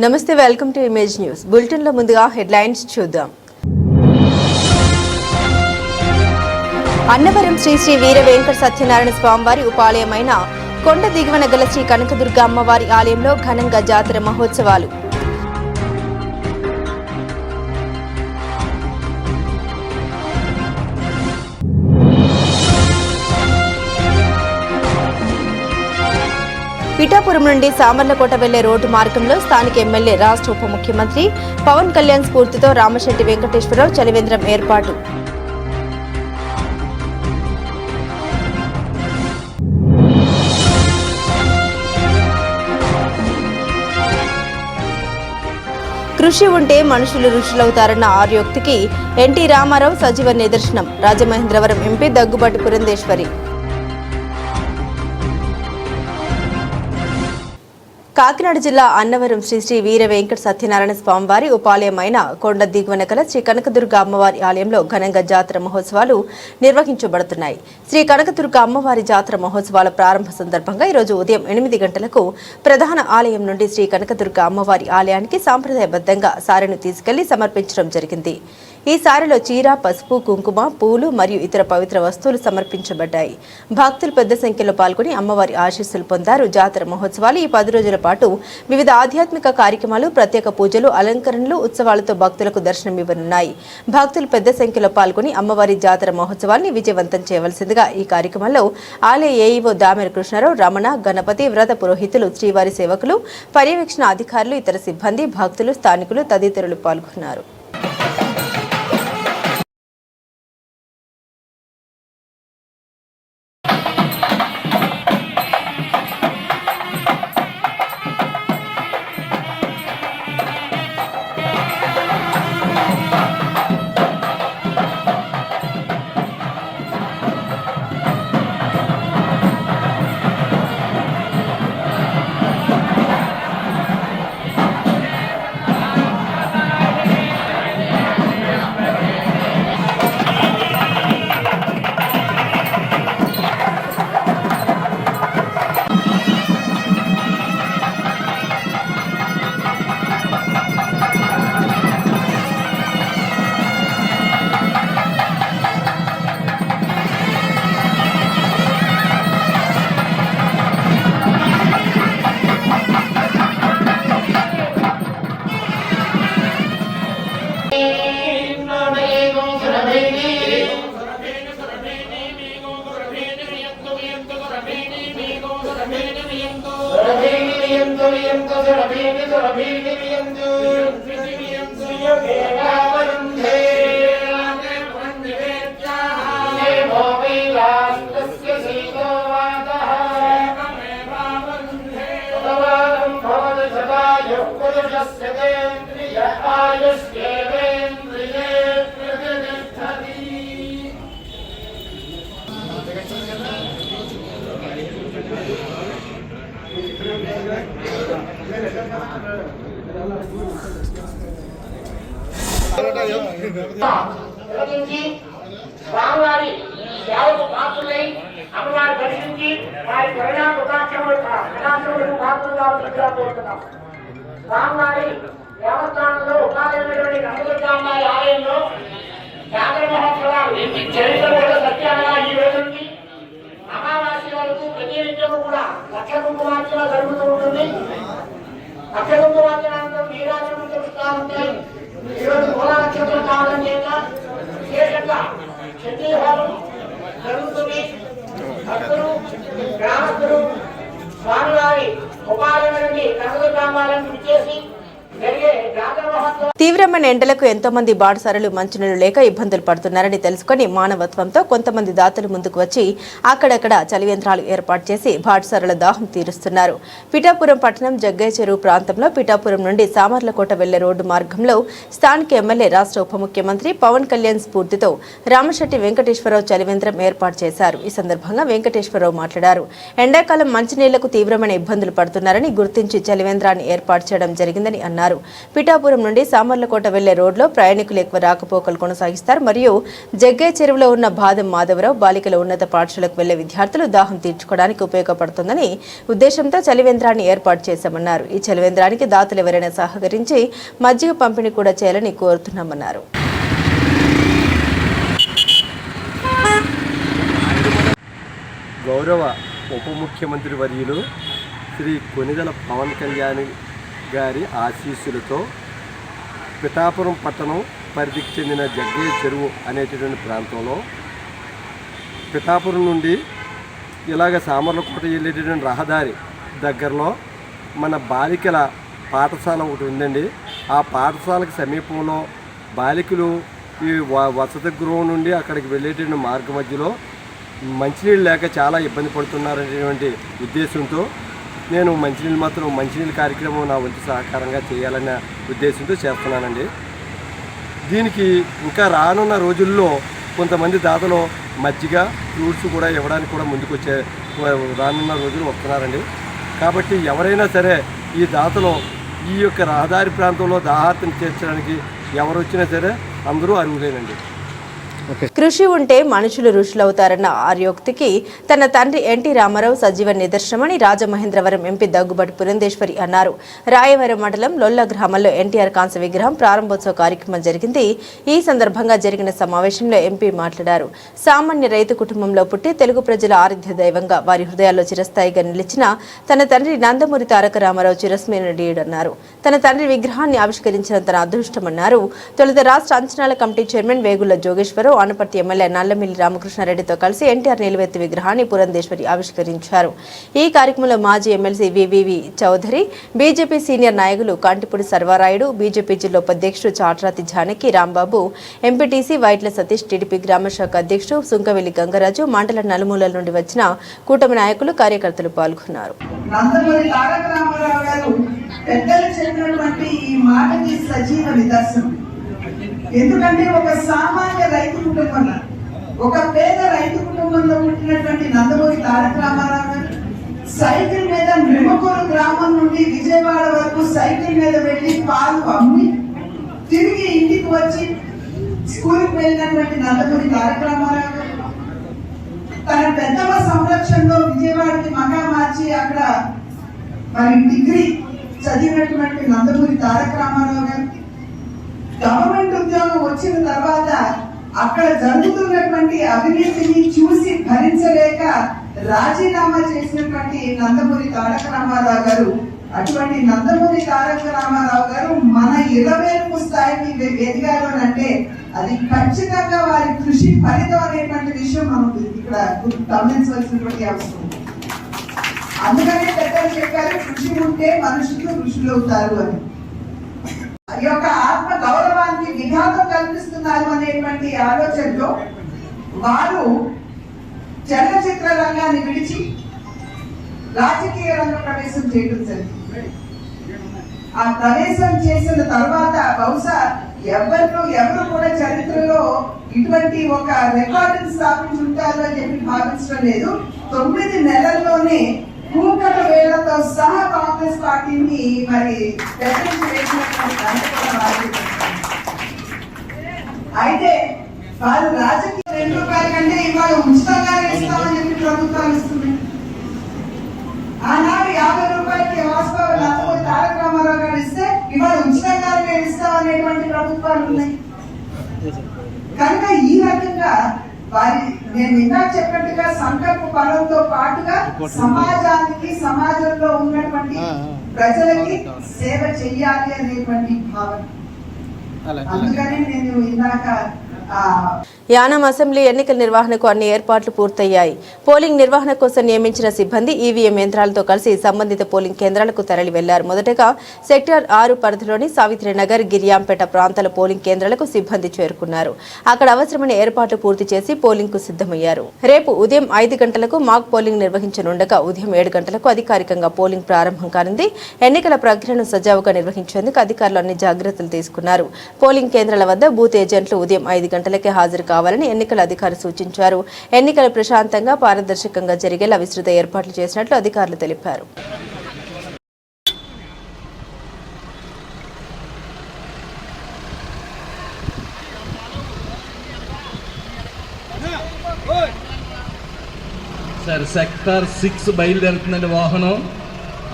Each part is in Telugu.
నమస్తే, వెల్కమ్ టు ఇమేజ్ న్యూస్. బులెటిన్లో ముందుగా హెడ్లైన్స్ చూద్దాం. అన్నవరం శ్రీ శ్రీ వీర వెంకట సత్యనారాయణ స్వామివారి ఉపాలయమైన కొండ దిగువన గల శ్రీ కనకదుర్గ అమ్మవారి ఆలయంలో ఘనంగా జాతర మహోత్సవాలు. పిఠాపురం నుండి సామర్లకోట వెళ్లే రోడ్డు మార్గంలో స్థానిక ఎమ్మెల్యే రాష్ట్ర ఉప ముఖ్యమంత్రి పవన్ కళ్యాణ్ స్ఫూర్తితో రామశెట్టి వెంకటేశ్వరరావు చలివేంద్రం ఏర్పాటు. కృషి ఉంటే మనుషులు ఋషులవుతారన్న ఆర్యోక్తికి ఎన్టీ రామారావు సజీవ నిదర్శనం. రాజమహేంద్రవరం ఎంపీ దగ్గుబాటి పురంధేశ్వరి. కాకినాడ జిల్లా అన్నవరం శ్రీ శ్రీ వీర వెంకట సత్యనారాయణ స్వామివారి ఉపాలయమైన కొండ దిగువన గల శ్రీ కనకదుర్గ అమ్మవారి ఆలయంలో ఘనంగా జాతర మహోత్సవాలు నిర్వహించబడుతున్నాయి. శ్రీ కనకదుర్గ అమ్మవారి జాతర మహోత్సవాల ప్రారంభ సందర్భంగా ఈరోజు ఉదయం 8 గంటలకు ప్రధాన ఆలయం నుండి శ్రీ కనకదుర్గ అమ్మవారి ఆలయానికి సాంప్రదాయబద్ధంగా సారెను తీసుకెళ్లి సమర్పించడం జరిగింది. ఈ సారెలో చీర, పసుపు, కుంకుమ, పూలు మరియు ఇతర పవిత్ర వస్తువులు సమర్పించబడ్డాయి. భక్తులు పెద్ద సంఖ్యలో పాల్గొని అమ్మవారి ఆశీస్సులు పొందారు. జాతర మహోత్సవాలు ఈ 10 రోజుల పాటు వివిధ ఆధ్యాత్మిక కార్యక్రమాలు, ప్రత్యేక పూజలు, అలంకరణలు, ఉత్సవాలతో భక్తులకు దర్శనమివ్వనున్నాయి. భక్తులు పెద్ద సంఖ్యలో పాల్గొని అమ్మవారి జాతర మహోత్సవాన్ని విజయవంతం చేయవలసిందిగా ఈ కార్యక్రమంలో ఆలయ ఏఈఓ దామెర కృష్ణారావు, రమణ, గణపతి, వ్రత పురోహితులు, శ్రీవారి సేవకులు, పర్యవేక్షణ అధికారులు, ఇతర సిబ్బంది, భక్తులు, స్థానికులు తదితరులు పాల్గొన్నారు. స్వామివారి సేవకు పాత్రులై అమ్మవారి దర్శించి వారి కరుణాములకు పాత్రలుగా కోరుతున్నాం. స్వామివారి దేవస్థానంలో ఉపాధి కనకదుర్గమ్మారి ఆలయంలో జాతర మహోత్సవాలు చరిత్ర సత్యాలుగా ఈ రోజు నుండి అమావాస్య వరకు ప్రతి నిత్యము కూడా లక్ష కుంకుమార్చన జరుగుతూ ఉంటుంది. లక్ష కుంకుమార్చనంతరం నీరాజనం జరుగుతూ ఉంటాయి. ఈరోజు మూల నక్షత్రం కావడం చేత విశేషంగా చండీహోమం జరుగుతుంది. భక్తులు, గ్రామస్తులు స్వామివారి ఉపాలయ నుండి కనకదుర్గమ్మాలను విచ్చేసి తీవ్రమైన ఎండలకు ఎంతో మంది బాటసారులు మంచినీళ్లు లేక ఇబ్బందులు పడుతున్నారని తెలుసుకుని మానవత్వంతో కొంతమంది దాతలు ముందుకు వచ్చి అక్కడక్కడ చలివేంద్రాలు ఏర్పాటు చేసి బాటసారుల దాహం తీరుస్తున్నారు. పిఠాపురం పట్టణం జగ్గయ్య చెరువు ప్రాంతంలో పిఠాపురం నుండి సామర్లకోట వెళ్లే రోడ్డు మార్గంలో స్థానిక ఎమ్మెల్యే రాష్ట్ర ఉప ముఖ్యమంత్రి పవన్ కళ్యాణ్ స్ఫూర్తితో రామశెట్టి వెంకటేశ్వరరావు చలివేంద్రం ఏర్పాటు చేశారు. ఈ సందర్భంగా వెంకటేశ్వరరావు మాట్లాడారు. ఎండాకాలం మంచినీళ్లకు తీవ్రమైన ఇబ్బందులు పడుతున్నారని గుర్తించి చలివేంద్రాన్ని ఏర్పాటు చేయడం జరిగిందని అన్నారు. పిఠాపురం నుండి సామర్లకోట వెళ్లే రోడ్లో ప్రయాణికులు ఎక్కువ రాకపోకలు కొనసాగిస్తారు మరియు జగ్గే చెరువులో ఉన్న బాదం మాధవరావు బాలికల ఉన్నత పాఠశాలకు వెళ్లే విద్యార్థులు దాహం తీర్చుకోవడానికి ఉపయోగపడుతుందని ఉద్దేశంతో చలివేంద్రాన్ని ఏర్పాటు చేశామన్నారు. ఈ చలివేంద్రానికి దాతలు ఎవరైనా సహకరించి మజ్జిగ పంపిణీ కూడా చేయాలని కోరుతున్నామన్నారు. గౌరవ ఉప ముఖ్యమంత్రి వర్యులు శ్రీ కొనిదెల పవన్ కళ్యాణ్ గారి ఆశీస్సులతో పిఠాపురం పట్టణం పరిధికి చెందిన జగ్గయ్య చెరువు అనేటటువంటి ప్రాంతంలో పిఠాపురం నుండి ఇలాగ సామర్లకోట వెళ్ళేటటువంటి రహదారి దగ్గరలో మన బాలికల పాఠశాల ఒకటి ఉందండి. ఆ పాఠశాలకు సమీపంలో బాలికలు ఈ వసతి గృహం నుండి అక్కడికి వెళ్ళేటువంటి మార్గ మధ్యలో మంచినీళ్ళు లేక చాలా ఇబ్బంది పడుతున్నారనేటువంటి ఉద్దేశంతో నేను మంచినీళ్ళ కార్యక్రమం నా వంతు సహకారంగా చేయాలన్న ఉద్దేశంతో చేస్తున్నానండి. దీనికి ఇంకా రానున్న రోజుల్లో కొంతమంది దాతలు మజ్జిగ ఫ్రూట్స్ కూడా ఇవ్వడానికి కూడా ముందుకొచ్చే రానున్న రోజులు వస్తున్నారండి. కాబట్టి ఎవరైనా సరే ఈ దాతలు ఈ యొక్క రహదారి ప్రాంతంలో దాహార్తిని తీర్చడానికి ఎవరు వచ్చినా సరే అందరూ అర్హులేనండి. కృషి ఉంటే మనుషులు ఋషులవుతారన్న ఆర్యోక్తికి తన తండ్రి ఎన్టీ రామారావు సజీవ నిదర్శనమని రాజమహేంద్రవరం ఎంపీ దగ్గుబాటి పురంధేశ్వరి అన్నారు. రాయవరం మండలం లొల్ల గ్రామంలో ఎన్టీఆర్ కాంస్య విగ్రహం ప్రారంభోత్సవ కార్యక్రమం జరిగింది. ఈ సందర్భంగా జరిగిన సమావేశంలో ఎంపీ మాట్లాడారు. సామాన్య రైతు కుటుంబంలో పుట్టి తెలుగు ప్రజల ఆరాధ్య దైవంగా వారి హృదయాల్లో చిరస్థాయిగా నిలిచిన తన తండ్రి నందమూరి తారక రామారావు చిరస్మరణీయుడన్నారు. తన తండ్రి విగ్రహాన్ని ఆవిష్కరించిన తన అదృష్టమన్నారు. తొలుత రాష్ట్ర అంచనాల committee chairman Vegulla Jogeswararao Anaparthi MLA Nallamilli రామకృష్ణారెడ్డితో కలిసి ఎన్టీఆర్ నిలువెత్తు విగ్రహాన్ని పురంధేశ్వరి ఆవిష్కరించారు. ఈ కార్యక్రమంలో మాజీ MLC VVV Chowdary, BJP senior నాయకులు కాంటిపూడి సర్వారాయుడు, బీజేపీ జిల్లా ఉపాధ్యక్షుడు చాట్రాతి జానకి రాంబాబు, ఎంపీటీసీ వైట్ల సతీష్, టీడీపీ గ్రామశాఖ అధ్యక్షుడు సుంకవెల్లి గంగరాజు, మండల నలుమూలల నుండి వచ్చిన కూటమి నాయకులు, కార్యకర్తలు పాల్గొన్నారు. ఎందుకంటే ఒక సామాన్య రైతు కుటుంబంలో, ఒక పేద రైతు కుటుంబంలో పుట్టినటువంటి నందమూరి తారక రామారావు గారు సైకిల్ మీద నిమ్మకూరు గ్రామం నుండి విజయవాడ వరకు సైకిల్ మీద వెళ్లి పాలు అమ్మి తిరిగి ఇంటికి వచ్చి స్కూల్కి వెళ్ళినటువంటి నందమూరి తారక రామారావు గారు తన పెద్దమ్మ సంరక్షణలో విజయవాడకి మగా మార్చి అక్కడ మరి డిగ్రీ చదివినటువంటి నందమూరి తారక రామారావు గారు గవర్నమెంట్ ఉద్యోగం వచ్చిన తర్వాత అక్కడ జరుగుతున్నటువంటి అవినీతిని చూసి భరించలేక రాజీనామా చేసినటువంటి నందమూరి తారక రామారావు గారు, అటువంటి నందమూరి తారక రామారావు గారు మన 20,000 స్థాయికి ఎదిగారు అంటే అది ఖచ్చితంగా వారి కృషి ఫలితం అనేటువంటి విషయం మనం ఇక్కడ గమనించవలసినటువంటి అవసరం. అందుకనే పెద్దలు చెప్పారు, కృషి ఉంటే మనుషులు ఋషులు అవుతారు అని. ఈ యొక్క ఆత్మ గౌరవానికి విఘాతం కల్పిస్తున్నారు అనేటువంటి ఆలోచనలో వారు చలనచిత్ర రంగాన్ని విడిచి రాజకీయ రంగ ప్రవేశం చేయడం జరిగింది. ఆ ప్రవేశం చేసిన తర్వాత బహుశా ఎవరు కూడా చరిత్రలో ఇటువంటి ఒక రికార్డును స్థాపించుంటారు అని చెప్పి భావించడం లేదు. 9 నెలల్లోనే కూకట వేళ్లతో సహా కాంగ్రెస్ పార్టీని మరి అయితే వారు రాజకీయ ₹2 కంటే ఇవాళ ఉచితంగానే ఇస్తామని చెప్పి ప్రభుత్వాలు ఇస్తుంది. ఆనాడు ₹50కి వాస్తవ నందమూరి తారక రామారావు గారు ఇస్తే ఇవాళ ఉచితంగానే ఇస్తామనేటువంటి ప్రభుత్వాలు ఉన్నాయి. కనుక ఈ రకంగా వారి నేను ఇందాక చెప్పినట్టుగా సంకల్ప బలంతో పాటుగా సమాజానికి, సమాజంలో ఉన్నటువంటి ప్రజలకి సేవ చెయ్యాలి అనేటువంటి భావన. అందుకని నేను ఇందాక యానం అసెంబ్లీ ఎన్నికల నిర్వహణకు అన్ని ఏర్పాట్లు పూర్తయ్యాయి. పోలింగ్ నిర్వహణ కోసం నియమించిన సిబ్బంది ఈవీఎం యంత్రాలతో కలిసి సంబంధిత పోలింగ్ కేంద్రాలకు తరలి వెళ్లారు. మొదటగా సెక్టార్ 6 పరిధిలోని సావిత్రినగర్, గిరియాంపేట ప్రాంతాల పోలింగ్ కేంద్రాలకు సిబ్బంది చేరుకున్నారు. అక్కడ అవసరమైన ఏర్పాట్లు పూర్తి చేసి పోలింగ్ కు సిద్ధమయ్యారు. రేపు ఉదయం 5 గంటలకు మాక్ పోలింగ్ నిర్వహించనుండగా ఉదయం 7 గంటలకు అధికారికంగా పోలింగ్ ప్రారంభం కానుంది. ఎన్నికల ప్రక్రియను సజావుగా నిర్వహించేందుకు అధికారులు అన్ని జాగ్రత్తలు తీసుకున్నారు. పోలింగ్ కేంద్రాల వద్ద బూత్ ఏజెంట్లు ఉదయం 5 గంటలకే హాజరు కావాలని ఎన్నికల అధికారులు సూచించారు. ఎన్నికలు ప్రశాంతంగా, పారదర్శకంగా జరిగేలా విస్తృత ఏర్పాట్లు చేసినట్లు అధికారులు తెలిపారు. సార్ సెక్టార్ 6 బయలుదేరుతుందండి వాహనం.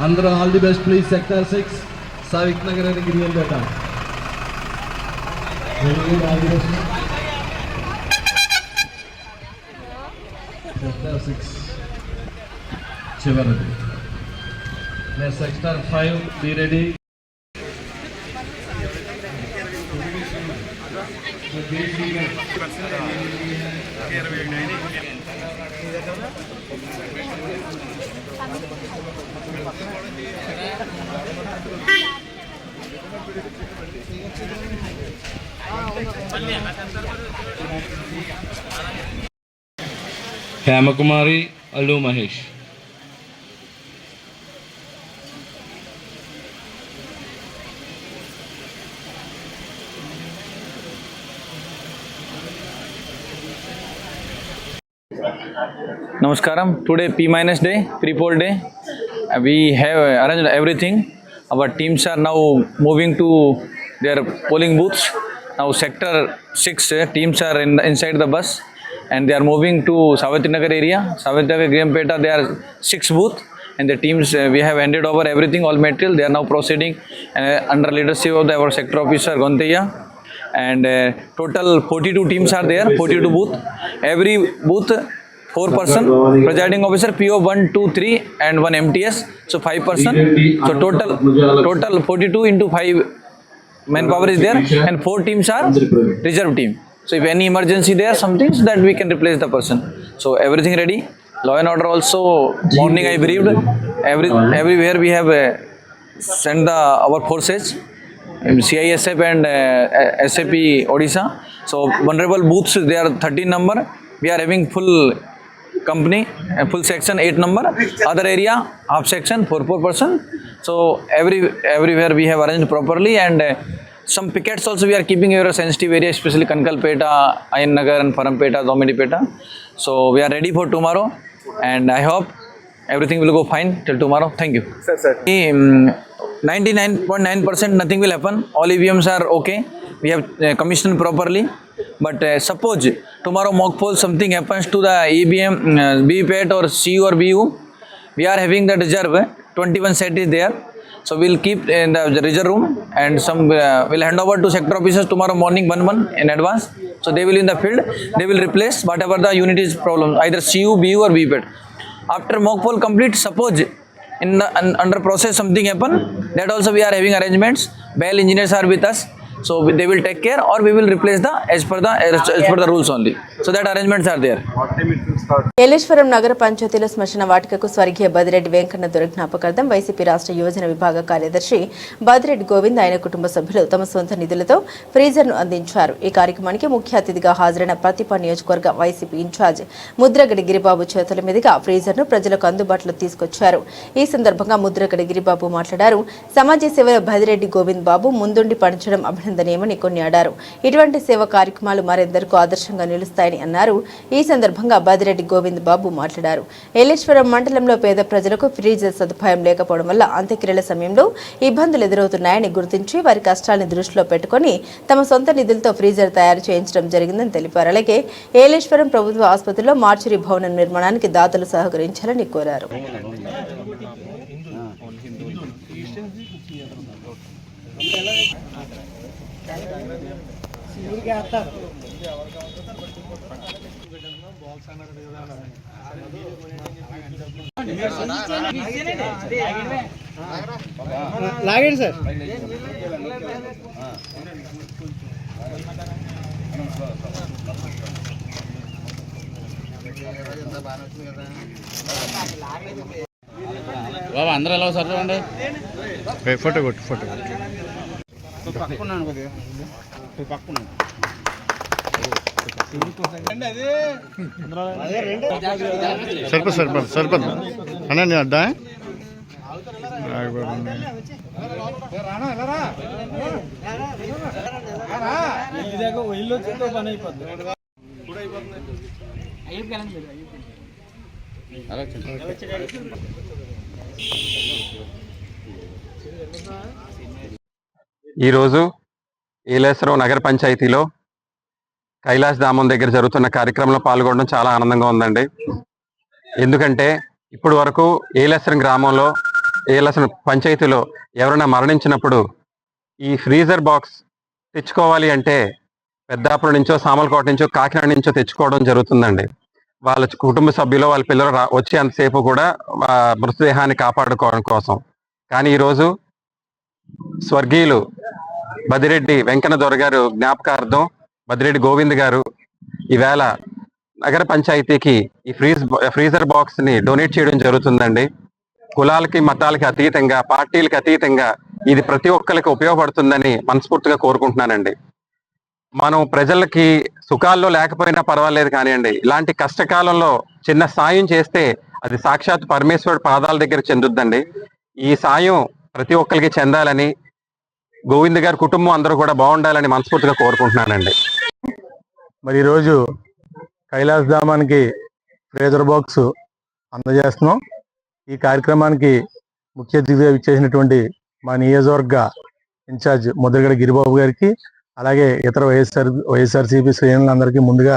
అందరూ all the best please. Sector 6 Savik Nagar అని గిరిజనపేట. సెక్టార్ 6 చివరిది. Sector 5 be ready. Hemakumari, Allu Mahesh. Namaskaram. Today P- day, pre-poll day. We have arranged everything. Our teams are now moving to their polling booths. Now sector 6 teams are inside the bus and they are moving to Savitri Nagar area. Savitri Nagar Griyampeta, there are 6 booths and the teams, we have handed over everything, all material. They are now proceeding under leadership of our sector officer Gonteya. And total 42 teams are there, 42 booth. Every booth 4 person, presiding officer, PO 1, 2, 3 and 1 MTS, so 5 person. So total 42 into 5 manpower is there and 4 teams are reserve team. So if any emergency there, some things that we can replace the person. So everything ready. Law and order also, morning I briefed. Everywhere we have sent our forces, CISF and SAP Odisha. So vulnerable booths, they are 13 number. We are having full company, full section 8 number. Other area, half section, 4 person. So everywhere we have arranged properly and some pickets also we are keeping in a sensitive area, especially Kankalpeta, Ayan Nagar and Parampeta, Domidipeta. So we are ready for tomorrow and I hope everything will go fine till tomorrow. Thank you. Sir. 99.9% nothing will happen. All EVMs are okay. We have commissioned properly. But suppose tomorrow mock poll something happens to the EBM, BPAT or CU or BU, we are having the reserve, 21 set is there. So we'll keep in the reserve room and some will hand over to sector officers tomorrow morning 1 in advance. So they will in the field, they will replace whatever the unit is problem, either CU, BU or BPAT. After mock poll complete, suppose in the, under process something happen, that also we are having arrangements. BEL engineers are with us. So they will take care or we will replace the as per the rules only. So that arrangements are there. Yeleswaram నగర పంచాయతీలో శ్మశాన వాటికకు స్వర్గీయ బదిరెడ్డి వెంకన్న దుర్జ్ఞాపకార్థం వైసీపీ రాష్ట్ర యువజన విభాగ కార్యదర్శి బదిరెడ్డి గోవింద్ ఆయన కుటుంబ సభ్యులు తమ సొంత నిధులతో ఫ్రీజర్ను అందించారు. ఈ కార్యక్రమానికి ముఖ్య అతిథిగా హాజరైన ప్రతిప నియోజకవర్గ వైసీపీ ఇన్ఛార్జ్ ముద్రగడి గిరిబాబు చేతుల మీదుగా ఫ్రీజర్ను ప్రజలకు అందుబాటులో తీసుకొచ్చారు. ఈ సందర్భంగా ముద్రగడి గిరిబాబు మాట్లాడారు. సమాజ సేవలో బదిరెడ్డి గోవింద్ బాబు ముందుండి పనిచేయడం అభినందనీయమని కొనియాడారు. ఇటువంటి సేవా కార్యక్రమాలు మరెందరికూ ఆదర్శంగా నిలుస్తాయని అన్నారు. ఈ సందర్భంగా బదిరెడ్డి గోవింద్ బాబు మాట్లాడారు. ఏలేశ్వరం మండలంలో పేద ప్రజలకు ఫ్రీజర్ సదుపాయం లేకపోవడం వల్ల అంత్యక్రియల సమయంలో ఇబ్బందులు ఎదురవుతున్నాయని గుర్తించి వారి కష్టాలను దృష్టిలో పెట్టుకుని తమ సొంత నిధులతో ఫ్రీజర్ తయారు చేయించడం జరిగిందని తెలిపారు. అలాగే ఏలేశ్వరం ప్రభుత్వ ఆసుపత్రిలో మార్చురీ భవనం నిర్మాణానికి దాతలు సహకరించాలని కోరారు. లాగండి సార్. బాబా అందరూ ఎలా సార్ చూడండి. ఫోటో కొట్టు పక్కన్నాను కొద్దిగా పక్కన్నాను. సరిపోదు అన్నా నేను అడ్డా ఇల్లు వచ్చిందో పని అయిపోద్ది. ఈరోజు ఏలేశ్వరం నగర పంచాయతీలో కైలాస్ ధామం దగ్గర జరుగుతున్న కార్యక్రమంలో పాల్గొనడం చాలా ఆనందంగా ఉందండి. ఎందుకంటే ఇప్పుడు వరకు ఏలేశ్వరం గ్రామంలో ఏలేశ్వరం పంచాయతీలో ఎవరైనా మరణించినప్పుడు ఈ ఫ్రీజర్ బాక్స్ తెచ్చుకోవాలి అంటే పెద్దాపురం నుంచో సామలకోట నుంచో కాకినాడ నుంచో తెచ్చుకోవడం జరుగుతుందండి. వాళ్ళ కుటుంబ సభ్యులు వాళ్ళ పిల్లలు వచ్చేంతసేపు కూడా మృతదేహాన్ని కాపాడుకోవడం కోసం. కానీ ఈరోజు స్వర్గీయులు బదిరెడ్డి వెంకన్న దొర గారు జ్ఞాపకార్థం బదిరెడ్డి గోవింద్ గారు ఈవేళ నగర పంచాయతీకి ఈ ఫ్రీజర్ బాక్స్ ని డొనేట్ చేయడం జరుగుతుందండి. కులాలకి మతాలకి అతీతంగా, పార్టీలకి అతీతంగా ఇది ప్రతి ఒక్కరికి ఉపయోగపడుతుందని మనస్ఫూర్తిగా కోరుకుంటున్నానండి. మనం ప్రజలకి సుఖాల్లో లేకపోయినా పర్వాలేదు కానివ్వండి, ఇలాంటి కష్టకాలంలో చిన్న సాయం చేస్తే అది సాక్షాత్ పరమేశ్వరుడు పాదాల దగ్గర చెందుద్దండి. ఈ సాయం ప్రతి ఒక్కరికి చెందాలని, గోవింద్ గారి కుటుంబం అందరూ కూడా బాగుండాలని మనస్ఫూర్తిగా కోరుకుంటున్నానండి. మరి ఈరోజు కైలాస్ ధామానికి ఫ్రీజర్ బాక్స్ అందజేస్తున్నాం. ఈ కార్యక్రమానికి ముఖ్య అతిథిగా ఇచ్చేసినటువంటి మా నియోజకవర్గ ఇన్ఛార్జ్ ముద్రగడ గిరిబాబు గారికి, అలాగే ఇతర వైఎస్ఆర్సీపీ శ్రేణులందరికీ ముందుగా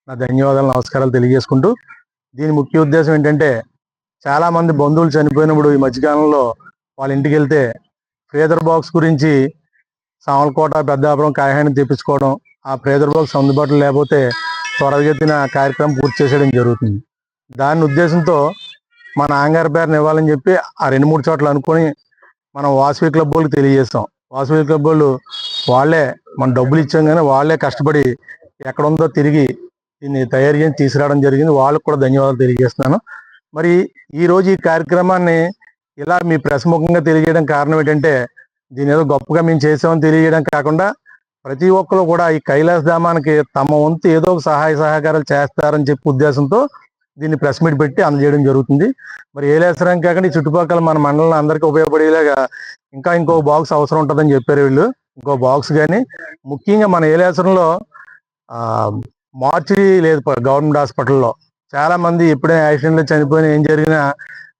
నా ధన్యవాదాలు, నమస్కారాలు తెలియజేసుకుంటూ, దీని ముఖ్య ఉద్దేశం ఏంటంటే చాలా మంది బంధువులు చనిపోయినప్పుడు ఈ మధ్యకాలంలో వాళ్ళ ఇంటికి వెళ్తే ఫ్రీజర్ బాక్స్ గురించి సామలకోట, పెద్దాపురం, కాకినాడ తెప్పించుకోవడం, ఆ ఫ్రీజర్ బాక్స్ అందుబాటులో లేకపోతే త్వరగతిన కార్యక్రమం పూర్తి చేసేయడం జరుగుతుంది. దాని ఉద్దేశంతో మన నాన్నగారి పేరుని ఇవ్వాలని చెప్పి ఆ 2-3 చోట్ల అనుకొని మనం వాసవి క్లబ్ వాళ్ళకి తెలియజేస్తాం. వాసవి క్లబ్ వాళ్ళు వాళ్ళే మన డబ్బులు ఇచ్చాం కానీ వాళ్ళే కష్టపడి ఎక్కడ ఉందో తిరిగి దీన్ని తయారు చేసి తీసుకురావడం జరిగింది. వాళ్ళకు కూడా ధన్యవాదాలు తెలియజేస్తున్నాను. మరి ఈరోజు ఈ కార్యక్రమాన్ని ఇలా మీ ప్రశ్ముఖంగా తెలియజేయడం కారణం ఏంటంటే, దీని ఏదో గొప్పగా మేము చేసామని తెలియజేయడం కాకుండా ప్రతి ఒక్కరు కూడా ఈ కైలాస ధామానికి తమ వంతు ఏదో ఒక సహాయ సహకారాలు చేస్తారని చెప్పి ఉద్దేశంతో దీన్ని ప్రెస్ మీట్ పెట్టి అందజేయడం జరుగుతుంది. మరి ఏలేశ్వరం కాకుండా ఈ చుట్టుపక్కల మన మండలం అందరికీ ఉపయోగపడేలాగా ఇంకో బాక్స్ అవసరం ఉంటుందని చెప్పారు వీళ్ళు. ఇంకో బాక్స్ కానీ ముఖ్యంగా మన ఏలేశ్వరంలో మార్చిరీ లేదు గవర్నమెంట్ హాస్పిటల్లో. చాలా మంది ఎప్పుడైనా యాక్సిడెంట్లో చనిపోయినా ఏం జరిగినా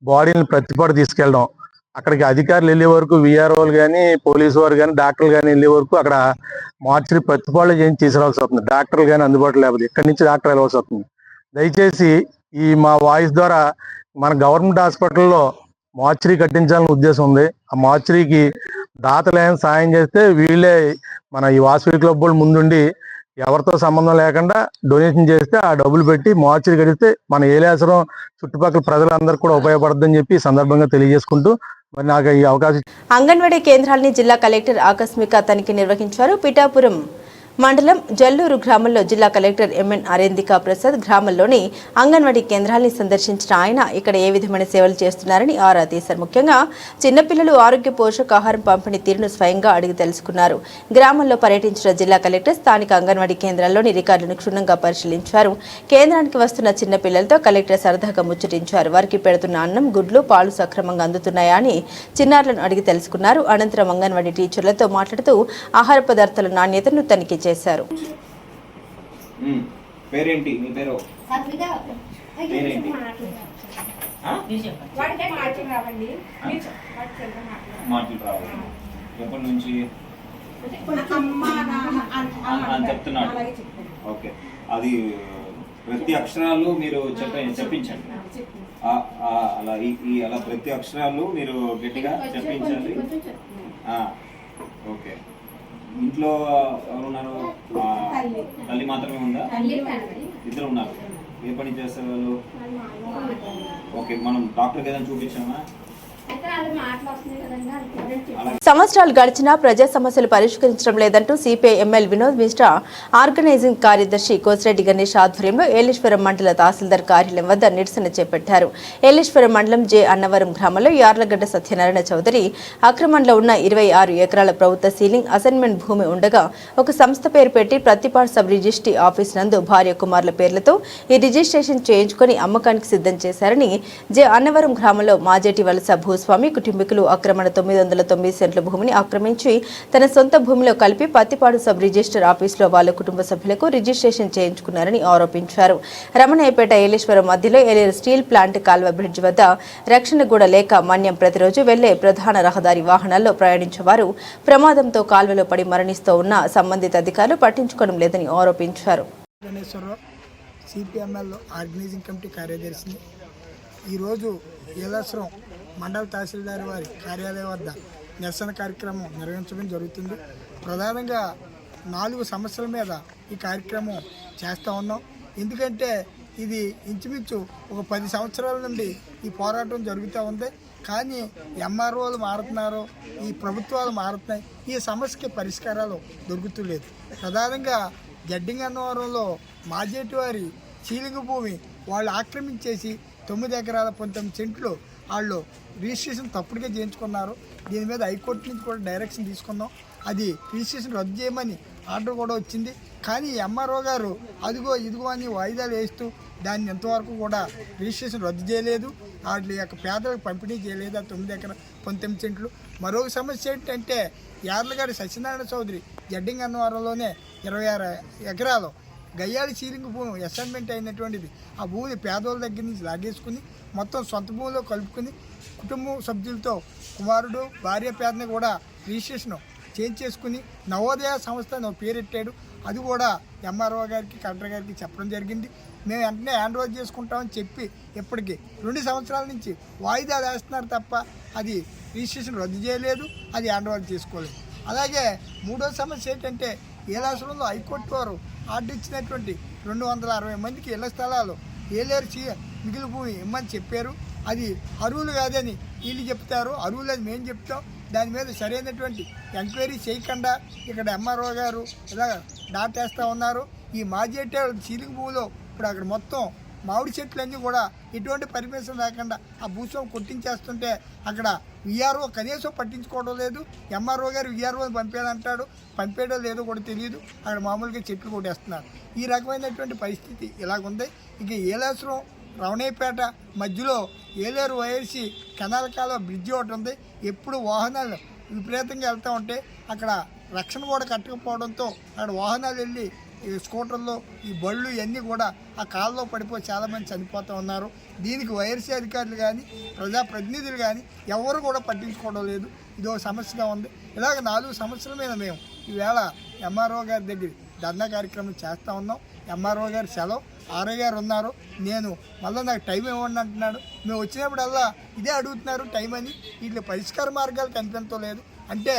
బాడీని ప్రతిపాటు తీసుకెళ్ళడం, అక్కడికి అధికారులు వెళ్ళే వరకు విఆర్ఓలు కానీ, పోలీసు వారు కానీ, డాక్టర్లు కానీ వెళ్ళే వరకు అక్కడ మార్చిరీ ప్రతిపాటు చేసి తీసుకురావాల్సి వస్తుంది. డాక్టర్లు కానీ అందుబాటులో లేకపోతే ఇక్కడి నుంచి డాక్టర్ వెళ్ళవలసి వస్తుంది. దయచేసి ఈ మా వాయిస్ ద్వారా మన గవర్నమెంట్ హాస్పిటల్లో మార్చిరీ కట్టించాలని ఉద్దేశం ఉంది. ఆ మార్చిరీకి దాతలు ఏమైనా సాయం చేస్తే వీళ్ళే మన ఈ వాసవి క్లబ్ వాళ్ళు ముందుండి ఎవరితో సంబంధం లేకుండా డొనేషన్ చేస్తే ఆ డబ్బులు పెట్టి మార్చిరీ కడితే మన ఏలేశ్వరం చుట్టుపక్కల ప్రజలందరికీ కూడా ఉపయోగపడుతుందని చెప్పి ఈ సందర్భంగా తెలియజేసుకుంటూ మరి నాకు ఈ అవకాశం. అంగన్వాడీ కేంద్రాలని జిల్లా కలెక్టర్ ఆకస్మిక తనిఖీ నిర్వహించారు. పిఠాపురం మండలం జల్లూరు గ్రామంలో జిల్లా కలెక్టర్ ఎంఎన్ అరేందికా ప్రసాద్ గ్రామంలోని అంగన్వాడీ కేంద్రాన్ని సందర్శించిన ఆయన ఇక్కడ ఏ విధమైన సేవలు చేస్తున్నారని ఆరా తీశారు. ముఖ్యంగా చిన్నపిల్లలు ఆరోగ్య పోషకాహారం పంపిణీ తీరును స్వయంగా అడిగి తెలుసుకున్నారు. గ్రామంలో పర్యటించిన జిల్లా కలెక్టర్ స్థానిక అంగన్వాడీ కేంద్రాల్లోని రికార్డులను క్షుణ్ణంగా పరిశీలించారు. కేంద్రానికి వస్తున్న చిన్నపిల్లలతో కలెక్టర్ సరదాగా ముచ్చటించారు. వారికి పెడుతున్న అన్నం, గుడ్లు, పాలు సక్రమంగా అందుతున్నాయా అని చిన్నారులను అడిగి తెలుసుకున్నారు. అనంతరం అంగన్వాడీ టీచర్లతో మాట్లాడుతూ ఆహార పదార్థాల నాణ్యతను తనిఖీ చేశారు. పేరేంటి మీ పేరు? ఎప్పటి నుంచి చెప్తున్నాడు? ఓకే, అది ప్రతి అక్షరాలు మీరు చెప్పించండి. అలా ప్రతి అక్షరాలు మీరు గట్టిగా చెప్పించాలి. ఓకే, ఇంట్లో ఎవరున్నారు? తల్లి మాత్రమే ఉందా? ఇద్దరు ఉన్నారు. ఏ పని చేస్తారు వాళ్ళు? ఓకే, మనం డాక్టర్కి ఏదైనా చూపించామా? సంవత్సరాలు గడిచినా ప్రజా సమస్యలు పరిష్కరించడం లేదంటూ CPI ML Vinod Mishra organizing కార్యదర్శి కోసిరెడ్డి గణేష్ ఆధ్వర్యంలో ఏలేశ్వరం మండల తహసీల్దార్ కార్యాలయం వద్ద నిరసన చేపట్టారు. ఏలేశ్వరం మండలం జె అన్నవరం గ్రామంలో యార్లగడ్డ సత్యనారాయణ చౌదరి అక్రమంలో ఉన్న 26 ఎకరాల ప్రభుత్వ సీలింగ్ అసైన్మెంట్ భూమి ఉండగా ఒక సంస్థ పేరు పెట్టి ప్రతిపాడు సబ్ రిజిస్ట్రీ ఆఫీస్ నందు భార్య కుమారుల పేర్లతో ఈ రిజిస్ట్రేషన్ చేయించుకుని అమ్మకానికి సిద్ధం చేశారని జె అన్నవరం గ్రామంలో మాజేటి వలస భూస్వామి కుటుంబీకులు ఆక్రమణ 909 సెంట్ల భూమిని ఆక్రమించి తన సొంత భూమిలో కలిపి పత్తిపాడు సబ్ రిజిస్టర్ ఆఫీసులో వాళ్ళ కుటుంబ సభ్యులకు రిజిస్ట్రేషన్ చేయించుకున్నారని ఆరోపించారు. రమణయ్యపేట ఏలేశ్వరం మధ్యలో ఏలేరు స్టీల్ ప్లాంట్ కాల్వ బ్రిడ్జ్ వద్ద రక్షణ కూడా లేక మన్యం ప్రతిరోజు వెళ్లే ప్రధాన రహదారి వాహనాల్లో ప్రయాణించేవారు ప్రమాదంతో కాల్వలో పడి మరణిస్తూ ఉన్న సంబంధిత అధికారులు పట్టించుకోవడం లేదని ఆరోపించారు. సిపిఎంఎల్ ఆర్గనైజింగ్ కమిటీ కార్యదర్శిని ఈరోజు ఏలేశ్వరం మండల తహసీల్దార్ వారి కార్యాలయం వద్ద నిరసన కార్యక్రమం నిర్వహించడం జరుగుతుంది. ప్రధానంగా 4 సమస్యల మీద ఈ కార్యక్రమం చేస్తూ ఉన్నాం. ఎందుకంటే ఇది ఇంచుమించు ఒక 10 సంవత్సరాల నుండి ఈ పోరాటం జరుగుతూ ఉంది. కానీ ఎంఆర్ఓలు మారుతున్నారు, ఈ ప్రభుత్వాలు మారుతున్నాయి, ఈ సమస్యకి పరిష్కారాలు దొరుకుతలేదు. ప్రధానంగా జడ్డింగ్ అన్నవరంలో మాజేటి వారి చీలింగ భూమి వాళ్ళు ఆక్రమించేసి 9 ఎకరాల 19 సెంట్లు వాళ్ళు రిజిస్ట్రేషన్ తప్పుడుగా చేయించుకున్నారు. దీని మీద హైకోర్టు నుంచి కూడా డైరెక్షన్ తీసుకున్నాం. అది రిజిస్ట్రేషన్ రద్దు చేయమని ఆర్డర్ కూడా వచ్చింది. కానీ ఎంఆర్ఓ గారు అదిగో ఇదిగో అని వాయిదాలు వేస్తూ దాన్ని ఎంతవరకు కూడా రిజిస్ట్రేషన్ రద్దు చేయలేదు, వాటి యొక్క పేదలకు పంపిణీ చేయలేదు. ఆ 9 ఎకరాల 19 సెంట్లు. మరొక సమస్య ఏంటంటే యార్లగారి సత్యనారాయణ చౌదరి జడ్డింగ్ అన్నవరంలోనే 26 ఎకరాలు గయ్యాలి సీలింగ్ భూమి అసైన్మెంట్ అయినటువంటిది. ఆ భూమిని పేదోళ్ళ దగ్గర నుంచి లాగేసుకుని మొత్తం సొంత భూమిలో కలుపుకుని కుటుంబ సభ్యులతో కుమారుడు భార్య పేదని కూడా రిజిస్ట్రేషన్ చేంజ్ చేసుకుని నవోదయ సంస్థ పేరెట్టాడు. అది కూడా ఎంఆర్ఓ గారికి కలెక్టర్ గారికి చెప్పడం జరిగింది. మేము వెంటనే హ్యాండ్ ఓవర్ చేసుకుంటామని చెప్పి ఇప్పటికి 2 సంవత్సరాల నుంచి వాయిదాలు వేస్తున్నారు తప్ప అది రిజిస్ట్రేషన్ రద్దు చేయలేదు, అది హ్యాండ్ ఓవర్ చేసుకోలేదు. అలాగే 3వ సమస్య ఏంటంటే ఏలేశ్వరంలో హైకోర్టు వారు ఆర్డర్ ఇచ్చినటువంటి 260 మందికి ఇళ్ల స్థలాలు ఏలేరు మిగిలి భూమి ఇమ్మని చెప్పారు. అది అరువులు కాదని వీళ్ళు చెప్తారు, అరువులు అని మేము చెప్తాం. దాని మీద సరైనటువంటి ఎంక్వైరీ చేయకుండా ఇక్కడ ఎంఆర్ఓ గారు ఇలా దాటేస్తూ ఉన్నారు. ఈ మాజేటే సీలింగ్ భూమిలో ఇప్పుడు అక్కడ మొత్తం మామిడి చెట్లన్నీ కూడా ఎటువంటి పర్మిషన్ లేకుండా ఆ భూస్వామి కొట్టించేస్తుంటే అక్కడ విఆర్ఓ కనీసం పట్టించుకోవడం లేదు. ఎంఆర్ఓ గారు విఆర్ఓని పంపేదంటాడు, పంపేయడో లేదో కూడా తెలియదు. అక్కడ మామూలుగా చెట్లు కొట్టేస్తున్నారు. ఈ రకమైనటువంటి పరిస్థితి ఇలాగుంది. ఇక ఏలేశ్వరం రమణయ్యపేట మధ్యలో ఏలేరు వైఎస్సి కెనాల్ కాలువ బ్రిడ్జి ఒకటి ఉంది. ఎప్పుడు వాహనాలు విపరీతంగా వెళ్తూ ఉంటే అక్కడ రక్షణ కూడా కట్టకపోవడంతో అక్కడ వాహనాలు వెళ్ళి ఈ స్కూటర్లు ఈ బళ్ళు ఇవన్నీ కూడా ఆ కాలువలో పడిపోయి చాలామంది చనిపోతూ ఉన్నారు. దీనికి వైఎస్సీ అధికారులు కానీ ప్రజాప్రతినిధులు కానీ ఎవరు కూడా పట్టించుకోవడం లేదు. ఇదో సమస్యగా ఉంది. ఇలాగ 4 సమస్యల మీద మేము ఈవేళ ఎంఆర్ఓ గారి దగ్గర ధర్నా కార్యక్రమం చేస్తూ ఉన్నాం. ఎంఆర్ఓ గారు సెలవు, ఆర్ఐ గారు ఉన్నారు. నేను మళ్ళీ నాకు టైం ఇవ్వండి అంటున్నాడు. మేము వచ్చినప్పుడల్లా ఇదే అడుగుతున్నారు టైం అని. వీటిలో పరిష్కార మార్గాలు కనిపించలేదు. అంటే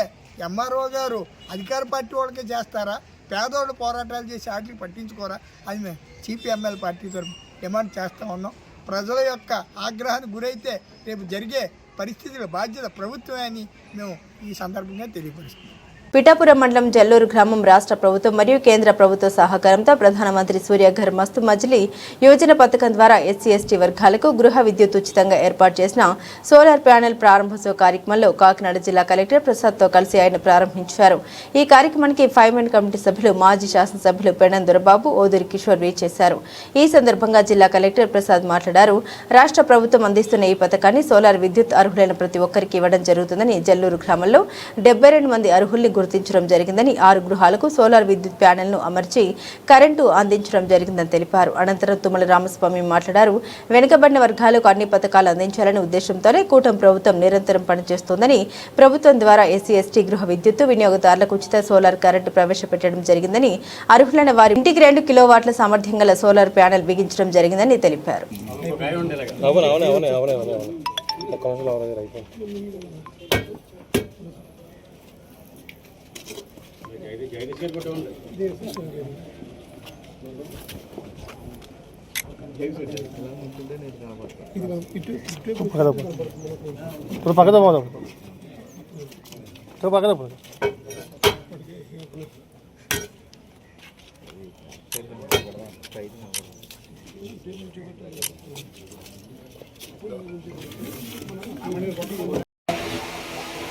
ఎంఆర్ఓ గారు అధికార పార్టీ వాళ్ళకే చేస్తారా, పేదోళ్ళు పోరాటాలు చేసి వాటికి పట్టించుకోరా అని మేము సిపిఎంఎల్ పార్టీ తరఫున డిమాండ్ చేస్తూ ఉన్నాం. ప్రజల యొక్క ఆగ్రహానికి గురైతే రేపు జరిగే పరిస్థితుల బాధ్యత ప్రభుత్వమే అని మేము ఈ సందర్భంగా తెలియపరుస్తున్నాం. పిఠాపురం మండలం జల్లూరు గ్రామం రాష్ట్ర ప్రభుత్వం మరియు కేంద్ర ప్రభుత్వ సహకారంతో ప్రధానమంత్రి సూర్యఘర్ మస్తు మజిలీ యోజన పథకం ద్వారా ఎస్సీ ఎస్టీ వర్గాలకు గృహ విద్యుత్ ఉచితంగా ఏర్పాటు చేసిన సోలార్ ప్యానెల్ ప్రారంభోత్సవ కార్యక్రమంలో కాకినాడ జిల్లా కలెక్టర్ ప్రసాద్తో కలిసి ఆయన ప్రారంభించారు. ఈ కార్యక్రమానికి 5 మెన్ కమిటీ సభ్యులు మాజీ శాసనసభ్యులు పెణం దొరబాబు, ఓదూరి కిషోర్ చేశారు. ఈ సందర్భంగా జిల్లా కలెక్టర్ ప్రసాద్ మాట్లాడారు. రాష్ట్ర ప్రభుత్వం అందిస్తున్న ఈ పథకాన్ని సోలార్ విద్యుత్ అర్హులైన ప్రతి ఒక్కరికి ఇవ్వడం జరుగుతుందని, జల్లూరు గ్రామంలో 72 మంది అర్హుల్ని గుర్తించడం జరిగిందని, 6 గృహాలకు సోలార్ విద్యుత్ ప్యానెల్ను అమర్చి కరెంటు అందించడం జరిగిందని తెలిపారు. అనంతరం తుమ్మల రామస్వామి మాట్లాడారు. వెనుకబడిన వర్గాలకు అన్ని పథకాలు అందించాలనే ఉద్దేశంతోనే కూటమి ప్రభుత్వం నిరంతరం పనిచేస్తోందని, ప్రభుత్వం ద్వారా ఎస్సీ ఎస్టీ గృహ విద్యుత్ వినియోగదారులకు ఉచిత సోలార్ కరెంటు ప్రవేశపెట్టడం జరిగిందని, అర్హులైన వారి ఇంటికి 2 కిలోవాట్ల సామర్థ్యం గల సోలార్ ప్యానెల్ బిగించడం జరిగిందని తెలిపారు.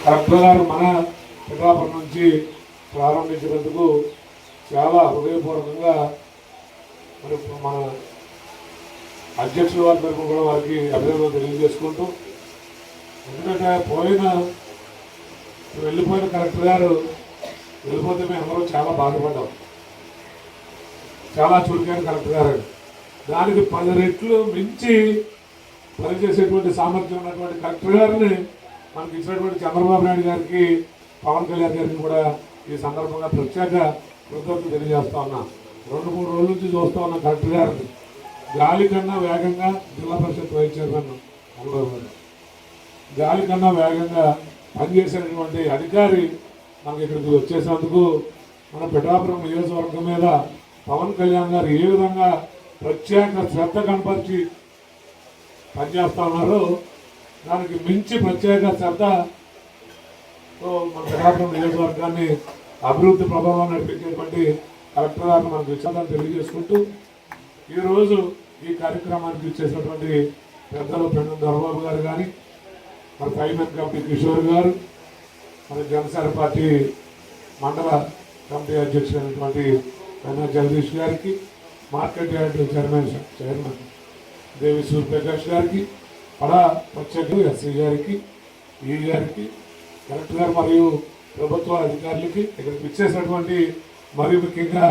కలెక్టర్ గారు మన పిఠాపురం నుంచి ప్రారంభించినందుకు చాలా హృదయపూర్వకంగా మరి మన అధ్యక్షుల వారి తరఫున కూడా వారికి అభినందనలు తెలియజేసుకుంటూ, ఎందుకంటే వెళ్ళిపోయిన కలెక్టర్ గారు వెళ్ళిపోతే మేము అందరూ చాలా బాధపడ్డాం. చాలా చురుకైన కలెక్టర్ గారు, దానికి 10 రెట్లు మించి పనిచేసేటువంటి సామర్థ్యం ఉన్నటువంటి కలెక్టర్ గారిని మనకి ఇచ్చినటువంటి చంద్రబాబు నాయుడు గారికి, పవన్ కళ్యాణ్ గారికి కూడా ఈ సందర్భంగా ప్రత్యేక కృతజ్ఞతలు తెలియజేస్తా ఉన్నా. 2-3 రోజుల నుంచి చూస్తూ ఉన్న కలెక్టర్ గారిని గాలి కన్నా వేగంగా జిల్లా పరిషత్ వైస్ చైర్మన్ అనుభవం గారు గాలి కన్నా వేగంగా పనిచేసేటువంటి అధికారి మనకి ఇక్కడికి వచ్చేసినందుకు మన పిఠాపురం నియోజకవర్గం మీద పవన్ కళ్యాణ్ గారు ఏ విధంగా ప్రత్యేక శ్రద్ధ కనపరిచి పనిచేస్తూ ఉన్నారో దానికి మించి ప్రత్యేక శ్రద్ధతో మన పిఠాపురం నియోజకవర్గాన్ని అభివృద్ధి ప్రభావం నడిపించేటువంటి కలెక్టర్ గారిని మనకు ఇచ్చాలని తెలియజేసుకుంటూ ఈరోజు ఈ కార్యక్రమానికి ఇచ్చేసినటువంటి పెద్దలు పెండు దొరబాబు గారు కానీ మన ఫైనాన్స్ కమిటీ కిషోర్ గారు మన జనసేన పార్టీ మండల కమిటీ అధ్యక్షుడైనటువంటి కన్నా జగదీష్ గారికి మార్కెట్ యార్డ్ చైర్మన్ దేవి సూర్యప్రకాష్ గారికి పడా ప్రత్యేక ఎస్సీ గారికి ఈ గారికి కలెక్టర్ గారు మరియు ప్రభుత్వ అధికారులకి ఇక్కడికి ఇచ్చేసినటువంటి మరియు ముఖ్యంగా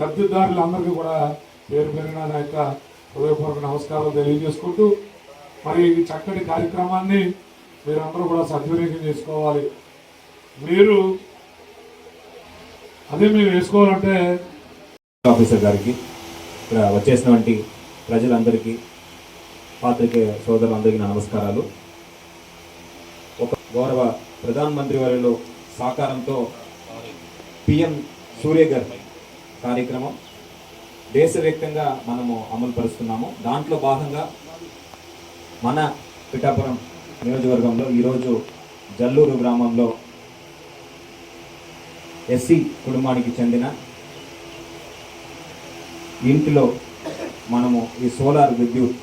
లబ్ధిదారులందరికీ కూడా పేరు పేరున నా యొక్క హృదయపూర్వక నమస్కారాలు తెలియజేసుకుంటూ మరి ఈ చక్కటి కార్యక్రమాన్ని మీరందరూ కూడా సద్వినియోగం చేసుకోవాలి. మీరు అదే మేము వేసుకోవాలంటే ఆఫీసర్ గారికి ఇక్కడ వచ్చేసినటువంటి ప్రజలందరికీ పాత్రికేయ సోదరులందరికీ నమస్కారాలు. ఒక గౌరవ ప్రధానమంత్రి వారిలో సహకారంతో పిఎం సూర్యఘర్ కార్యక్రమం దేశవ్యాప్తంగా మనము అమలు పరుస్తున్నాము. దాంట్లో భాగంగా మన పిఠాపురం నియోజకవర్గంలో ఈరోజు జల్లూరు గ్రామంలో ఎస్సీ కుటుంబానికి చెందిన ఇంటిలో మనము ఈ సోలార్ విద్యుత్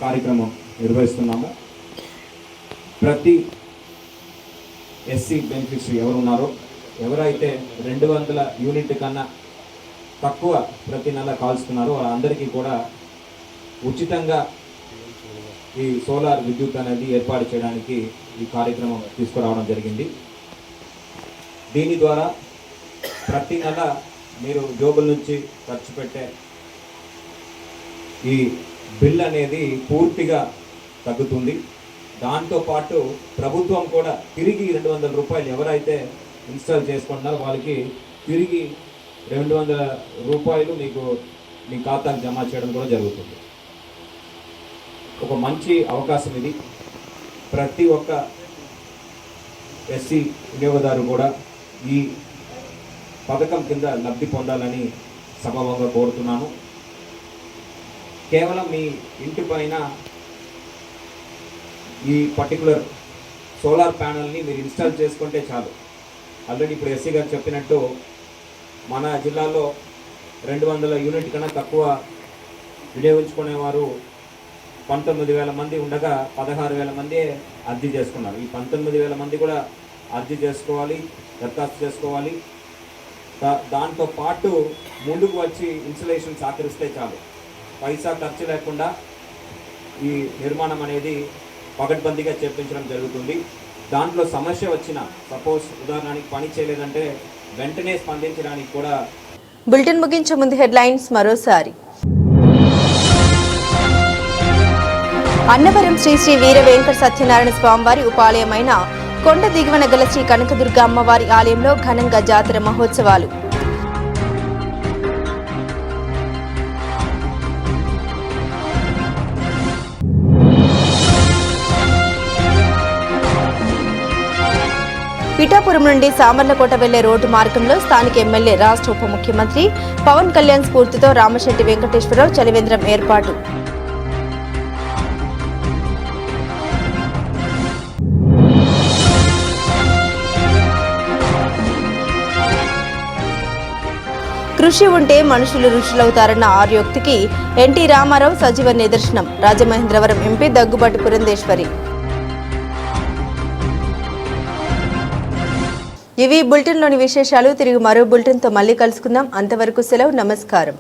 కార్యక్రమం నిర్వహిస్తున్నాము. ప్రతి ఎస్సీ బెనిఫిషరీ ఎవరున్నారో ఎవరైతే 200 యూనిట్ కన్నా తక్కువ ప్రతి నెల కాల్స్తున్నారో వాళ్ళందరికీ కూడా ఉచితంగా ఈ సోలార్ విద్యుత్ అనేది ఏర్పాటు చేయడానికి ఈ కార్యక్రమం తీసుకురావడం జరిగింది. దీని ద్వారా ప్రతి నెల మీరు జోబుల నుంచి ఖర్చు పెట్టే ఈ బిల్ అనేది పూర్తిగా తగ్గుతుంది. దాంతోపాటు ప్రభుత్వం కూడా తిరిగి 200 రూపాయలు ఎవరైతే ఇన్స్టాల్ చేసుకుంటున్నారో వాళ్ళకి తిరిగి 200 రూపాయలు మీకు మీ ఖాతాకు జమ చేయడం కూడా జరుగుతుంది. ఒక మంచి అవకాశం ఇది. ప్రతి ఒక్క ఎస్సీ వినియోగదారు కూడా ఈ పథకం కింద లబ్ధి పొందాలని సభావంగా కోరుతున్నాను. కేవలం మీ ఇంటి పైన ఈ పర్టికులర్ సోలార్ ప్యానల్ని మీరు ఇన్స్టాల్ చేసుకుంటే చాలు. ఆల్రెడీ ఇప్పుడు ఎస్సీ గారు చెప్పినట్టు మన జిల్లాలో 200 యూనిట్ కన్నా తక్కువ వినియోగించుకునేవారు 19,000 మంది ఉండగా 16,000 మంది అర్జీ చేసుకున్నారు. ఈ 19,000 మంది కూడా అర్జీ చేసుకోవాలి, దరఖాస్తు చేసుకోవాలి. దాంతో పాటు ముందుకు వచ్చి ఇన్స్టలేషన్ సహకరిస్తే చాలు. పైసా ఖర్చు లేకుండా ఈ నిర్మాణం అనేది పకడ్బందీగా చేపించడం జరుగుతుంది. దాంట్లో సమస్య వచ్చిన సపోజ్ ఉదాహరణకి పని చేయలేదంటే వెంటనే స్పందించడానికి కూడా. బులెటిన్ ముగించే ముందు హెడ్లైన్స్ మరోసారి. అన్నవరం శ్రీ శ్రీ వీర వెంకట సత్యనారాయణ స్వామివారి ఉపాలయమైన కొండ దిగువన గల శ్రీ కనకదుర్గ అమ్మవారి ఆలయంలో ఘనంగా జాతర మహోత్సవాలు. పిఠాపురం నుండి సామర్లకోట వెళ్లే రోడ్డు మార్గంలో స్థానిక ఎమ్మెల్యే రాష్ట్ర ఉప ముఖ్యమంత్రి పవన్ కళ్యాణ్ స్ఫూర్తితో రామశెట్టి వెంకటేశ్వరరావు చలివేంద్రం ఏర్పాటు. కృషి ఉంటే మనుషులు ఋషులవుతారన్న ఆర్యోక్తికి ఎన్టీ రామారావు సజీవ నిదర్శనం. రాజమహేంద్రవరం ఎంపీ దగ్గుబాటి పురంధేశ్వరి. ఇవి బులెటిన్లోని విశేషాలు. తిరిగి మరో బులెటిన్తో మళ్ళీ కలుసుకుందాం. అంతవరకు సెలవు. నమస్కారం.